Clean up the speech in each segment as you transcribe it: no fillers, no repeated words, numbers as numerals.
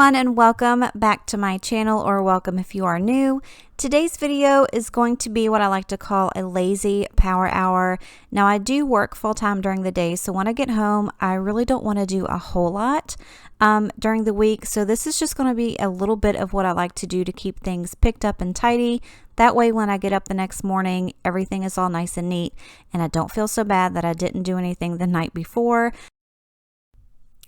everyone, and welcome back to my channel, or welcome if you are new. Today's video is going to be what I like to call a lazy power hour. Now, I do work full-time during the day, so when I get home, I really don't want to do a whole lot during the week. So this is just going to be a little bit of what I like to do to keep things picked up and tidy. That way, when I get up the next morning, everything is all nice and neat, and I don't feel so bad that I didn't do anything the night before.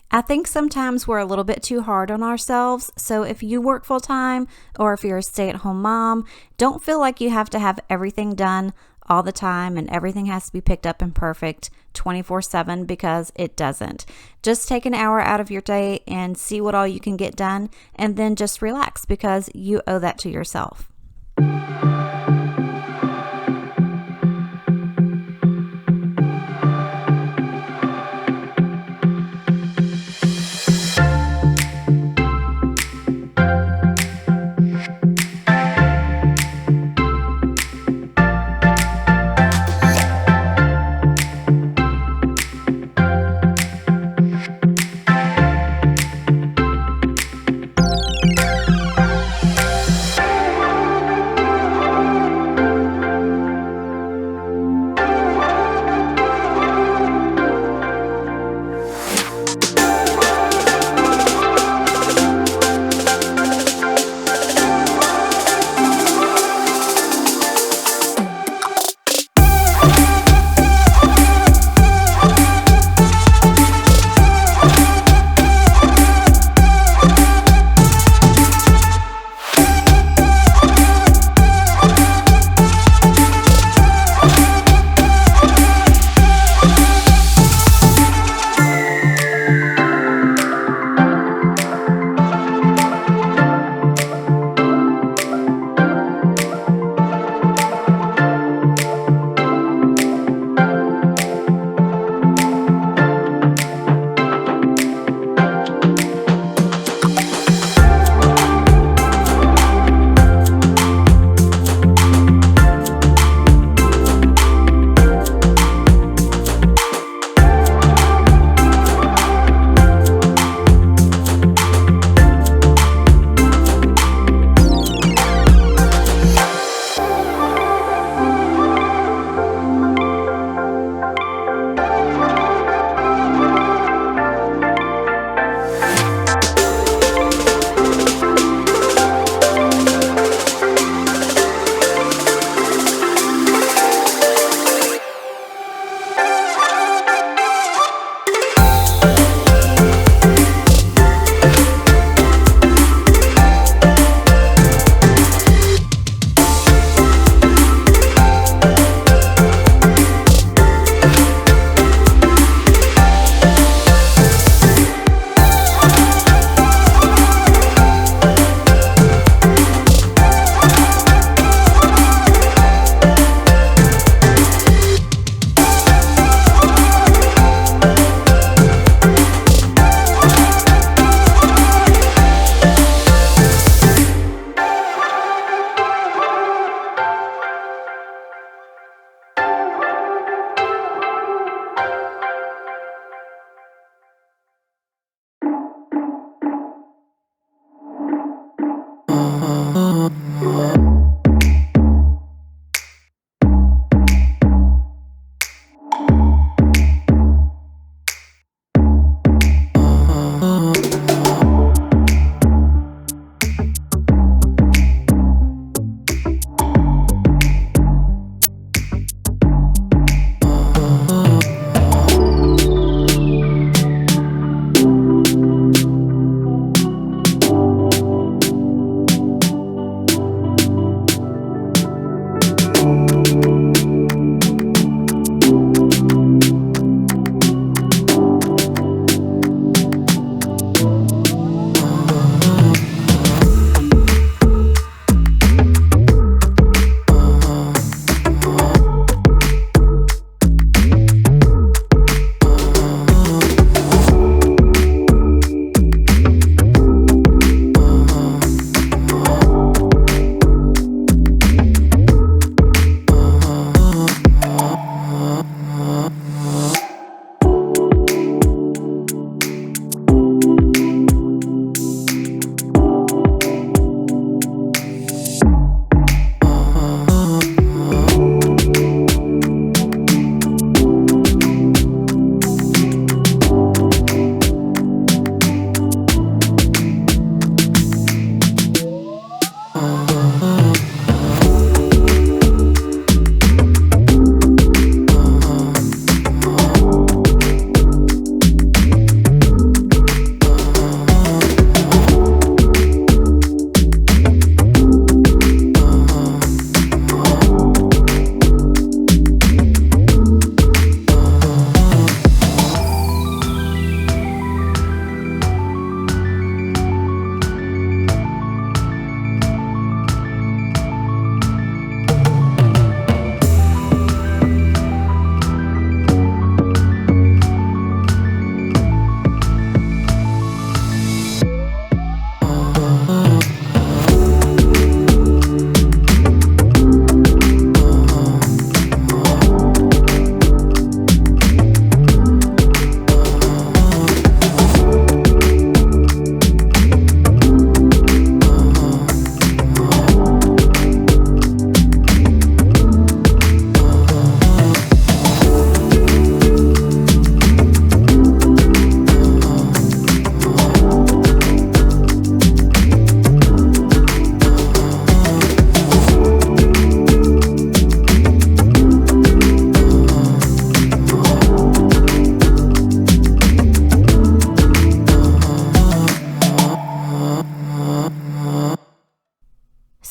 I think sometimes we're a little bit too hard on ourselves, so if you work full-time or if you're a stay-at-home mom, don't feel like you have to have everything done all the time and everything has to be picked up and perfect 24/7, because it doesn't. Just take an hour out of your day and see what all you can get done, and then just relax, because you owe that to yourself.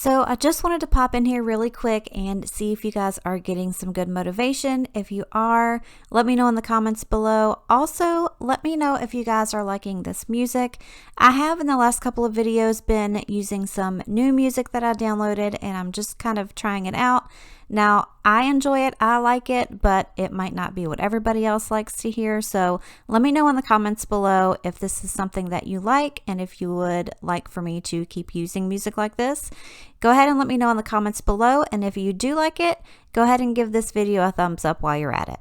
So I just wanted to pop in here really quick and see if you guys are getting some good motivation. If you are, let me know in the comments below. Also, let me know if you guys are liking this music. I have in the last couple of videos been using some new music that I downloaded, and I'm just kind of trying it out. Now, I enjoy it, I like it, but it might not be what everybody else likes to hear. So let me know in the comments below if this is something that you like and if you would like for me to keep using music like this. Go ahead and let me know in the comments below, and if you do like it, go ahead and give this video a thumbs up while you're at it.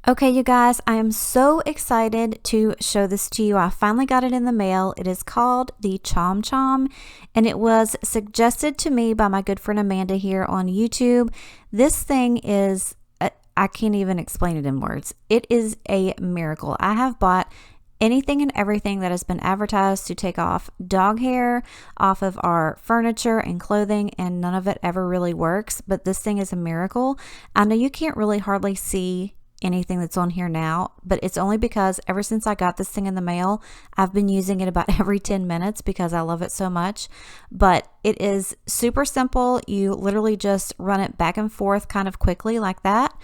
Okay, you guys, I am so excited to show this to you. I finally got it in the mail. It is called the Chom, and it was suggested to me by my good friend Amanda here on YouTube. This thing is, I can't even explain it in words. It is a miracle. I have bought anything and everything that has been advertised to take off dog hair off of our furniture and clothing, and none of it ever really works, but this thing is a miracle. I know you can't really hardly see anything that's on here now, but it's only because ever since I got this thing in the mail, I've been using it about every 10 minutes because I love it so much. But it is super simple. You literally just run it back and forth kind of quickly like that,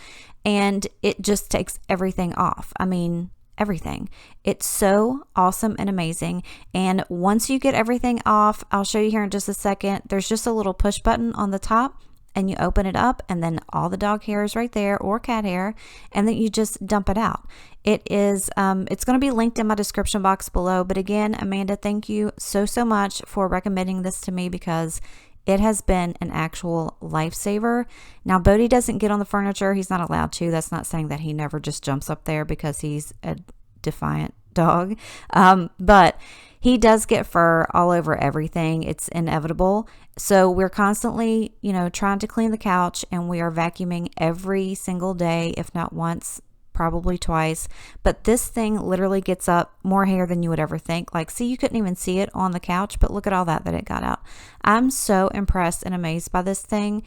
and it just takes everything off. I mean, everything. It's so awesome and amazing. And once you get everything off, I'll show you here in just a second. There's just a little push button on the top, and you open it up, and then all the dog hair is right there, or cat hair, and then you just dump it out. It is it's going to be linked in my description box below. But again, Amanda, thank you so much for recommending this to me, because it has been an actual lifesaver. Now, Bodhi doesn't get on the furniture. He's not allowed to. That's not saying that he never just jumps up there, because he's a defiant dog. But he does get fur all over everything. It's inevitable. So we're constantly, trying to clean the couch, and we are vacuuming every single day, if not once, probably twice. But this thing literally gets up more hair than you would ever think. Like, see, you couldn't even see it on the couch, but look at all that it got out. I'm so impressed and amazed by this thing.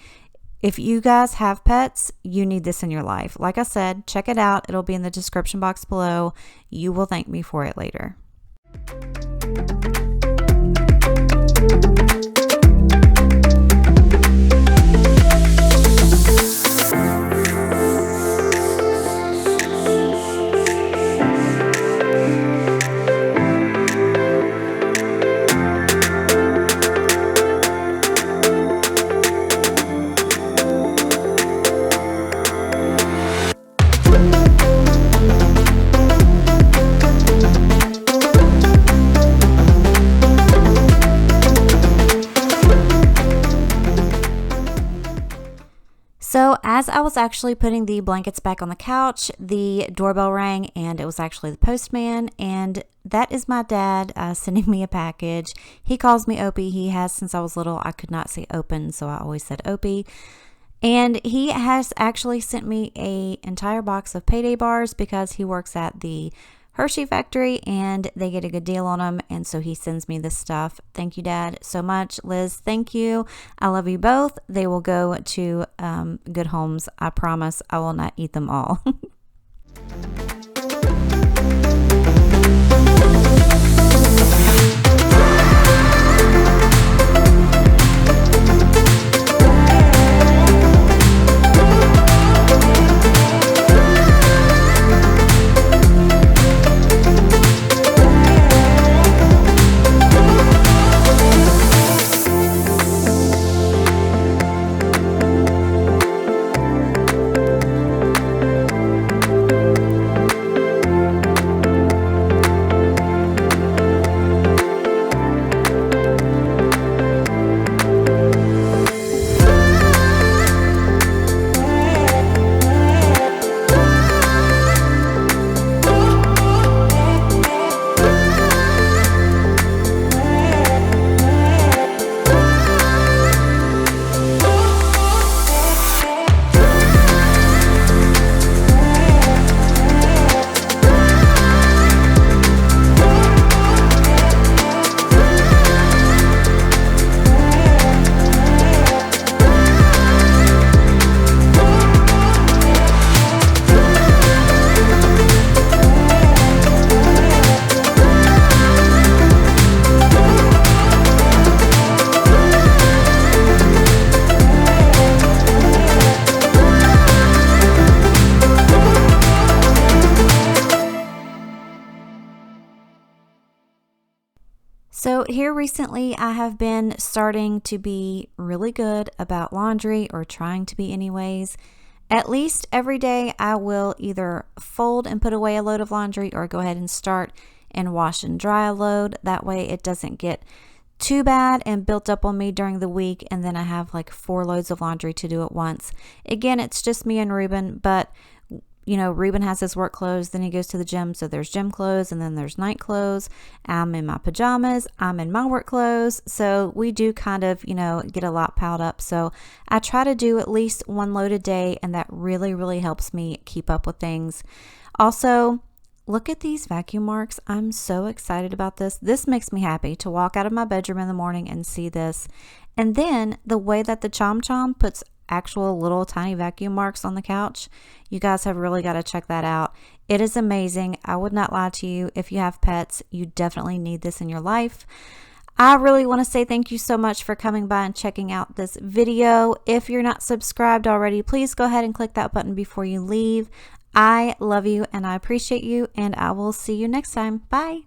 If you guys have pets, you need this in your life. Like I said, check it out. It'll be in the description box below. You will thank me for it later. So as I was actually putting the blankets back on the couch, the doorbell rang, and it was actually the postman, and that is my dad sending me a package. He calls me Opie. He has since I was little. I could not say open, so I always said Opie. And he has actually sent me an entire box of payday bars, because he works at the Hershey factory and they get a good deal on them, and so he sends me this stuff. Thank you, Dad, so much. Liz, thank you. I love you both. They will go to good homes. I promise I will not eat them all. So here recently, I have been starting to be really good about laundry, or trying to be anyways. At least every day I will either fold and put away a load of laundry, or go ahead and start and wash and dry a load. That way it doesn't get too bad and built up on me during the week, and then I have like 4 loads of laundry to do at once. Again, it's just me and Reuben, but Reuben has his work clothes, then he goes to the gym, so there's gym clothes, and then there's night clothes. I'm in my pajamas, I'm in my work clothes, so we do kind of, get a lot piled up. So I try to do at least 1 load a day, and that really helps me keep up with things. Also, look at these vacuum marks. I'm so excited about this. This makes me happy to walk out of my bedroom in the morning and see this. And then the way that the Chom puts actual little tiny vacuum marks on the couch, you guys have really got to check that out. It is amazing. I would not lie to you. If you have pets, you definitely need this in your life. I really want to say thank you so much for coming by and checking out this video. If you're not subscribed already, please go ahead and click that button before you leave. I love you and I appreciate you, and I will see you next time. Bye.